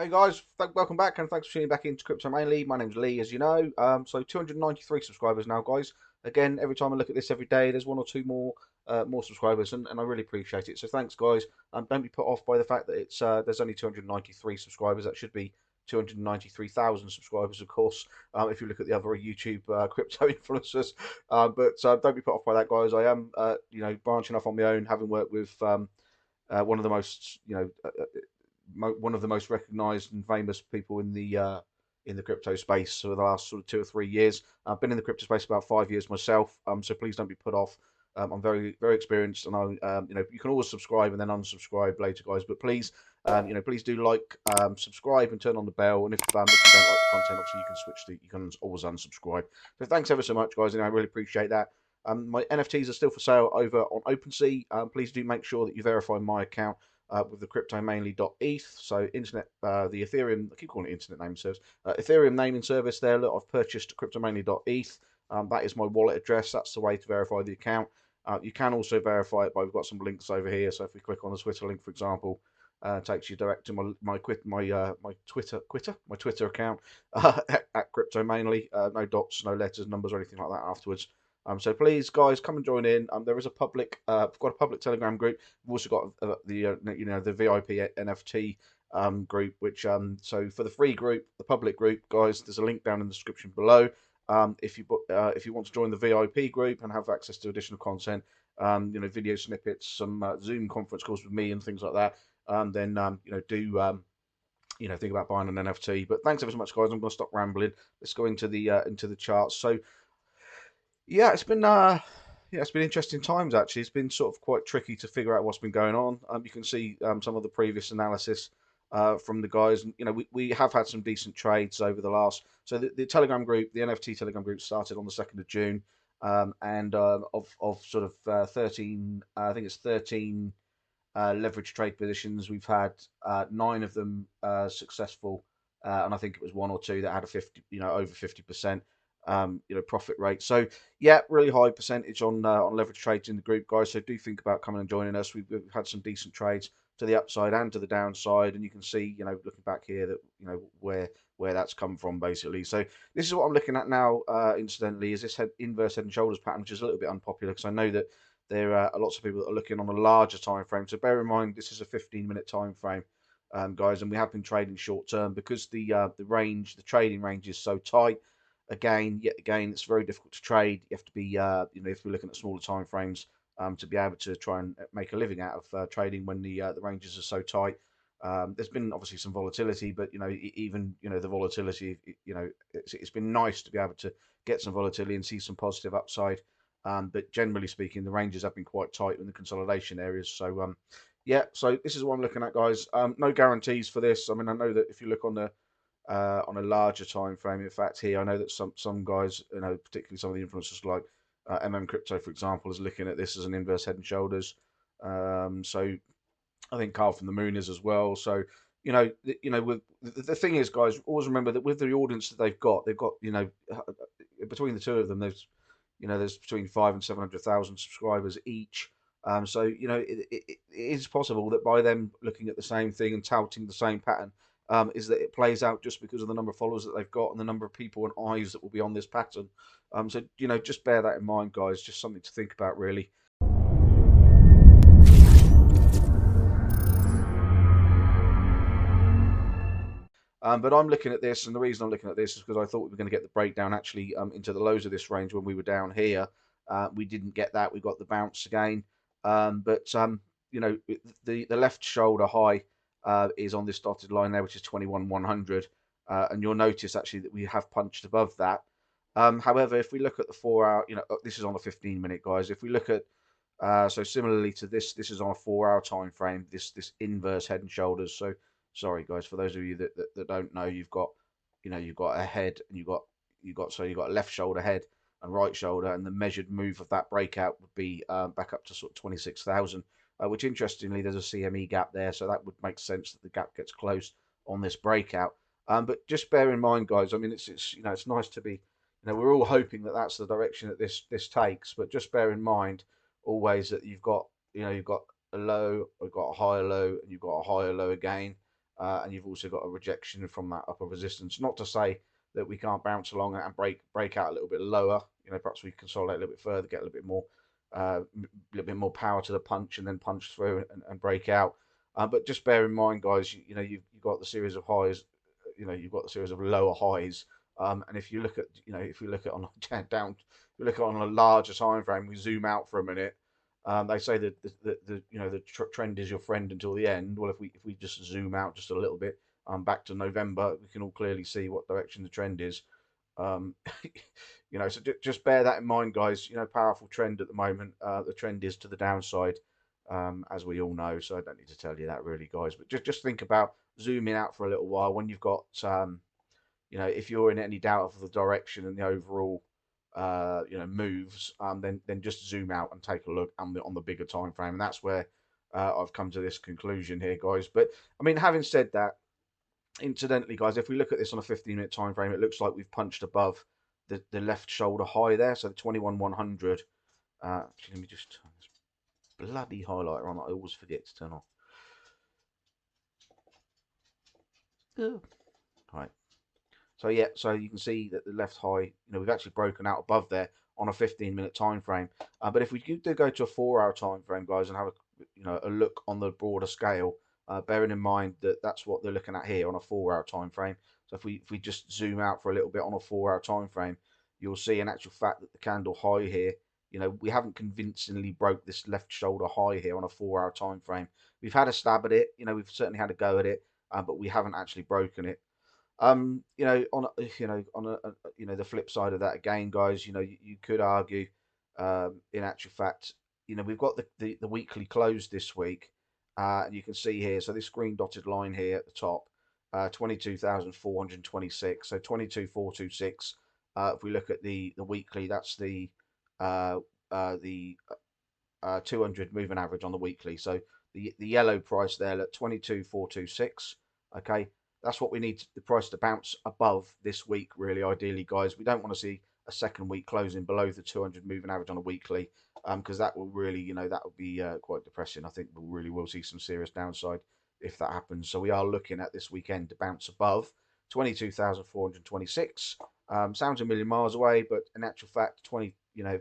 Hey guys, welcome back and thanks for tuning back into Crypto Mainly. My name's Lee, as you know. So 293 subscribers now, guys. Again, every time I look at this every day, there's one or two more subscribers, and I really appreciate it. So thanks, guys. Don't be put off by the fact that it's there's only 293 subscribers. That should be 293,000 subscribers, of course. If you look at the other YouTube crypto influencers, but don't be put off by that, guys. I am branching off on my own, having worked with one of the most one of the most recognised and famous people in the crypto space for the last sort of 2 or 3 years. I've been in the crypto space about 5 years myself, so please don't be put off. I'm very experienced, and you can always subscribe and then unsubscribe later, guys. But please, please do like, subscribe, and turn on the bell. And if you don't like the content, obviously you can always unsubscribe. So thanks ever so much, guys. I really appreciate that. My NFTs are still for sale over on OpenSea. Please do make sure that you verify my account with the cryptomainly.eth. So the Ethereum, I keep calling it internet name service, Ethereum naming service there. Look, I've purchased cryptomainly.eth. That is my wallet address. That's the way to verify the account. You can also verify it by, we've got some links over here. So if we click on the Twitter link, for example, takes you direct to my Twitter account at cryptomainly. No dots, no letters, numbers, or anything like that afterwards. So please, guys, come and join in. There is a public, we've got a public Telegram group. We've also got the VIP NFT group. Which so for the free group, the public group, guys, there's a link down in the description below. If you want to join the VIP group and have access to additional content, video snippets, some Zoom conference calls with me and things like that, then think about buying an NFT. But thanks ever so much, guys. I'm going to stop rambling. Let's go into the charts. So yeah, it's been interesting times actually. It's been sort of quite tricky to figure out what's been going on. You can see some of the previous analysis from the guys, and we have had some decent trades over the last. So the Telegram group, the NFT Telegram group, started on the 2nd of June, and of sort of 13, I think it's 13 leverage trade positions. We've had 9 of them successful, and I think it was 1 or 2 that had a 50, over 50%. Profit rate. So yeah, really high percentage on leverage trades in the group, guys. So do think about coming and joining us. We've had some decent trades to the upside and to the downside, and you can see, looking back here, that where that's come from basically. So this is what I'm looking at now. Incidentally, is this inverse head and shoulders pattern, which is a little bit unpopular because I know that there are lots of people that are looking on a larger time frame. So bear in mind, this is a 15-minute time frame. Guys, and we have been trading short term because the trading range is so tight. Yet again, it's very difficult to trade. You have to be, if we're looking at smaller time frames, to be able to try and make a living out of trading when the ranges are so tight. There's been obviously some volatility, but even the volatility, it's been nice to be able to get some volatility and see some positive upside. But generally speaking, the ranges have been quite tight in the consolidation areas. So yeah, so this is what I'm looking at, guys. No guarantees for this. I mean, I know that if you look on a larger time frame. In fact, here I know that some guys, particularly some of the influencers like Crypto, for example, is looking at this as an inverse head and shoulders. So I think Carl from the Moon is as well. So with the thing is, guys, always remember that with the audience that they've got between the two of them, there's between 5 and 700,000 subscribers each. So it is possible that by them looking at the same thing and touting the same pattern, is that it plays out just because of the number of followers that they've got and the number of people and eyes that will be on this pattern. So just bear that in mind, guys. Just something to think about, really. But I'm looking at this, and the reason I'm looking at this is because I thought we were going to get the breakdown actually into the lows of this range when we were down here. We didn't get that. We got the bounce again. But the left shoulder high is on this dotted line there, which is 21,100. And you'll notice actually that we have punched above that. However, if we look at the 4-hour, this is on a 15-minute, guys. If we look at, so similarly to this is on a 4-hour time frame, this inverse head and shoulders. So sorry, guys, for those of you that don't know, you've got a head, and you've got a left shoulder head and right shoulder, and the measured move of that breakout would be back up to sort of 26,000. Which interestingly, there's a CME gap there, so that would make sense that the gap gets closed on this breakout. But just bear in mind, guys. I mean, it's nice to be, we're all hoping that that's the direction that this takes. But just bear in mind always that you've got a low, you've got a higher low, and you've got a higher low again. and you've also got a rejection from that upper resistance. Not to say that we can't bounce along and break out a little bit lower. Perhaps we consolidate a little bit further, get a little bit more power to the punch, and then punch through and break out. But just bear in mind, guys, you've got the series of highs. You've got the series of lower highs. And if you look at, if you look at on down, if you look at on a larger time frame, we zoom out for a minute. They say that the trend is your friend until the end. Well, if we just zoom out just a little bit, back to November, we can all clearly see what direction the trend is. Um, so just bear that in mind, guys. Powerful trend at the moment. The trend is to the downside, as we all know. So I don't need to tell you that really, guys. But just think about zooming out for a little while when you've got, if you're in any doubt of the direction and the overall, moves, then just zoom out and take a look on the bigger time frame. And that's where I've come to this conclusion here, guys. But I mean, having said that, incidentally, guys, if we look at this on a 15-minute time frame, it looks like we've punched above the left shoulder high there, so the 21,100. Actually, let me just turn this bloody highlighter on that I always forget to turn off. Right. So yeah, so you can see that the left high, we've actually broken out above there on a 15-minute time frame. But if we do go to a 4-hour time frame, guys, and have a look on the broader scale, bearing in mind that that's what they're looking at here on a 4-hour time frame. So if we just zoom out for a little bit on a 4-hour time frame, you'll see in actual fact that the candle high here, we haven't convincingly broke this left shoulder high here on a 4-hour time frame. We've had a stab at it, we've certainly had a go at it, but we haven't actually broken it. On the flip side of that again, guys, you could argue, in actual fact, we've got the weekly close this week, and you can see here, so this green dotted line here at the top, 22,426, so 22,426. If we look at the weekly, that's the 200 moving average on the weekly. So the yellow price there at 22,426. Okay, that's what we need the price to bounce above this week, really, ideally, guys. We don't want to see a second week closing below the 200 moving average on a weekly, because that will really, that would be quite depressing. I think we really will see some serious downside if that happens. So we are looking at this weekend to bounce above 22,426. Sounds a million miles away, but in actual fact, if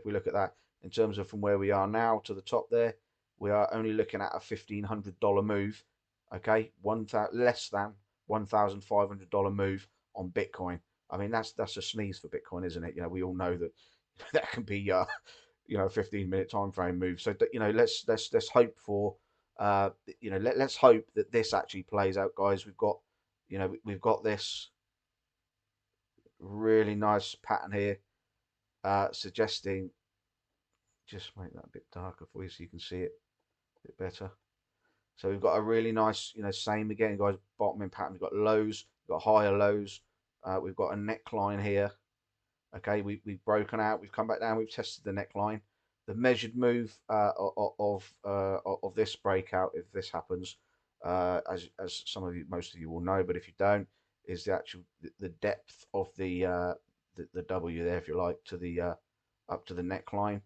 we look at that in terms of from where we are now to the top there, we are only looking at a $1,500 move. Okay, less than $1,500 move on Bitcoin. I mean, that's a sneeze for Bitcoin, isn't it? We all know that that can be a 15-minute time frame move. So let's hope for let's hope that this actually plays out, guys. We've got this really nice pattern here, suggesting, just make that a bit darker for you so you can see it a bit better. So we've got a really nice, same again, guys, bottoming pattern. We've got lows, we've got higher lows. We've got a neckline here. Okay, we've broken out, we've come back down, we've tested the neckline. The measured move of this breakout, if this happens, as most of you will know, but if you don't, is the depth of the W there, if you like, to the up to the neckline.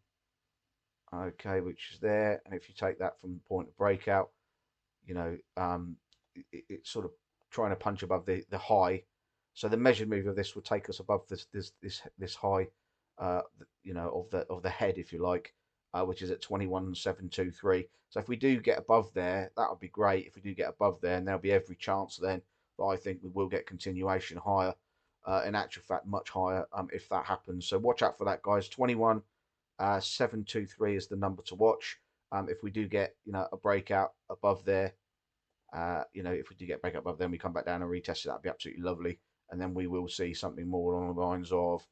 Okay, which is there, and if you take that from the point of breakout, it's sort of trying to punch above the high. So the measured move of this would take us above this high, of the head, if you like, which is at 21,723. So if we do get above there, that would be great. If we do get above there, and there'll be every chance then that I think we will get continuation higher. In actual fact, much higher, if that happens. So watch out for that, guys. 21,723 is the number to watch. If we do get a breakout above there, if we do get a breakout above, then we come back down and retest it. That'd be absolutely lovely, and then we will see something more along the lines of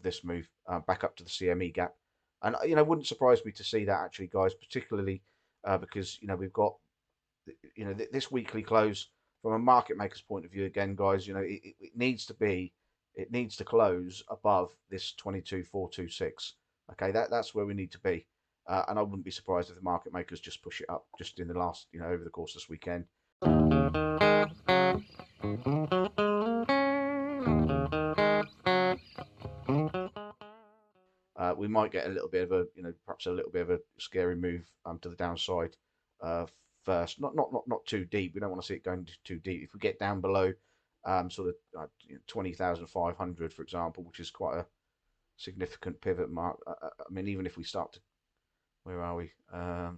this move back up to the CME gap. And wouldn't surprise me to see that actually, guys, particularly because we've got this weekly close from a market maker's point of view. Again, guys, it needs to close above this 22,426. Okay, that's where we need to be. And I wouldn't be surprised if the market makers just push it up just in the last, over the course of this weekend. We might get a little bit of a, perhaps a little bit of a scary move to the downside first. Not too deep. We don't want to see it going too deep. If we get down below sort of 20,500, for example, which is quite a significant pivot mark. I mean, even if we start to, where are we?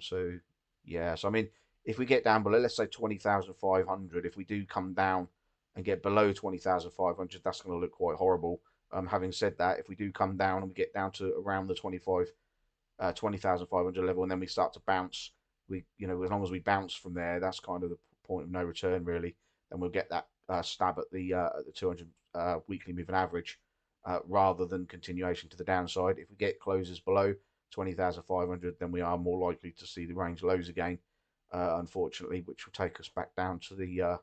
So yeah, so I mean, if we get down below, let's say 20,500, if we do come down and get below 20,500, that's going to look quite horrible. Having said that, if we do come down and we get down to around the 20,500 level, and then we start to bounce, as long as we bounce from there, that's kind of the point of no return, really. And we'll get that stab at the 200 weekly moving average, rather than continuation to the downside. If we get closes below 20,500, then we are more likely to see the range lows again, unfortunately, which will take us back down to the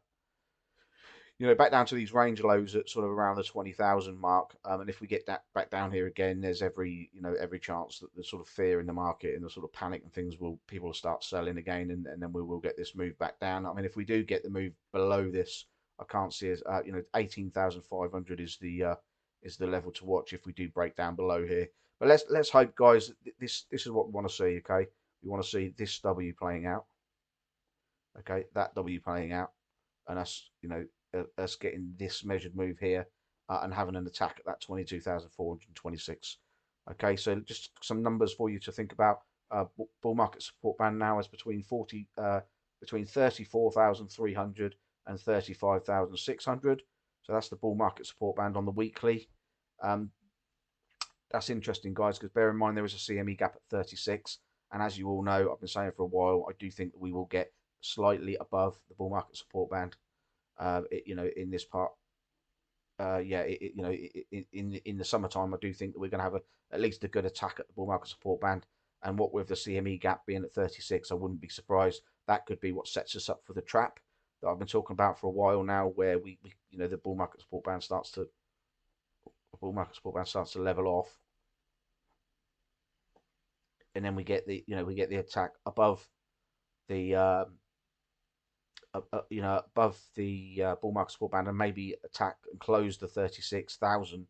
back down to these range lows at sort of around the 20,000 mark. And if we get that back down here again, there's every chance that the sort of fear in the market and the sort of panic and things people will start selling again, and then we will get this move back down. I mean, if we do get the move below this, I can't see as 18,500 is the level to watch if we do break down below here. But let's hope, guys, this is what we want to see. Okay, we want to see this W playing out. Okay, that W playing out, and us getting this measured move here, and having an attack at that 22,426. Okay, so just some numbers for you to think about. Bull market support band now is between 34,300 and 35,600. So that's the bull market support band on the weekly. That's interesting, guys, because bear in mind there is a CME gap at 36, and as you all know, I've been saying for a while, I do think that we will get slightly above the bull market support band. In this part, in the summertime, I do think that we're going to have at least a good attack at the bull market support band. And what with the CME gap being at 36, I wouldn't be surprised that could be what sets us up for the trap that I've been talking about for a while now, where the bull market support band starts to level off, and then we get the attack above the above the bull market support band, and maybe attack and close the 36,000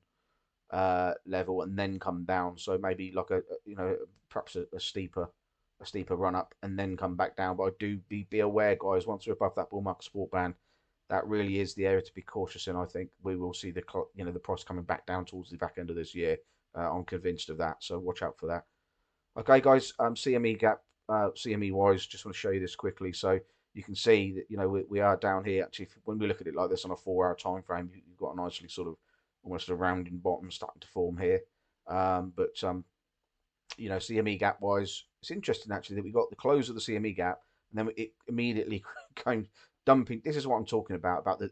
level, and then come down. So maybe like perhaps a steeper run up and then come back down. But I do be aware, guys, once we're above that bull market support band, that really is the area to be cautious in. I think we will see the price coming back down towards the back end of this year. I'm convinced of that, so watch out for that. Okay, guys, CME gap, CME wise, just want to show you this quickly. So you can see that we are down here. Actually, when we look at it like this on a 4-hour time frame, you've got a nicely sort of almost a rounding bottom starting to form here. CME gap wise, it's interesting actually that we got the close of the CME gap, and then it immediately came dumping. This is what I'm talking about the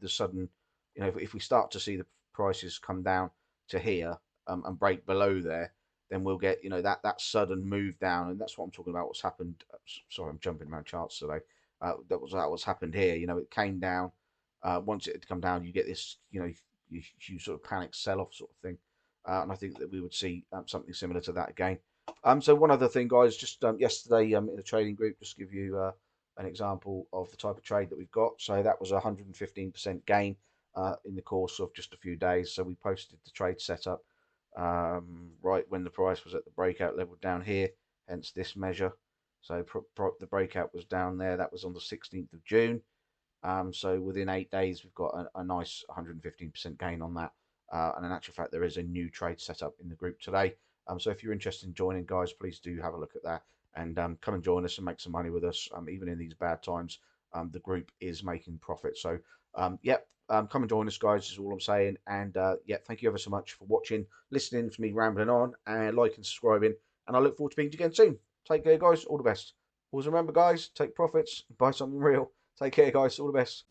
sudden, if we start to see the prices come down to here, and break below there, then we'll get that sudden move down, and that's what I'm talking about. What's happened? Sorry, I'm jumping around charts today. That was what's happened here. It came down. Once it had come down, you get this you sort of panic sell-off sort of thing, and I think that we would see something similar to that again. So one other thing, guys, just yesterday in the trading group, just to give you an example of the type of trade that we've got. So that was a 115% gain in the course of just a few days. So we posted the trade setup right when the price was at the breakout level down here, hence this measure. So the breakout was down there. That was on the 16th of June. So within 8 days, we've got a nice 115% gain on that. And in actual fact, there is a new trade set up in the group today. So if you're interested in joining, guys, please do have a look at that, and come and join us and make some money with us. Even in these bad times, the group is making profit. So come and join us, guys, is all I'm saying. And thank you ever so much for watching, listening to me rambling on, and liking, subscribing. And I look forward to speaking to you again soon. Take care, guys. All the best. Always remember, guys, take profits, buy something real. Take care, guys. All the best.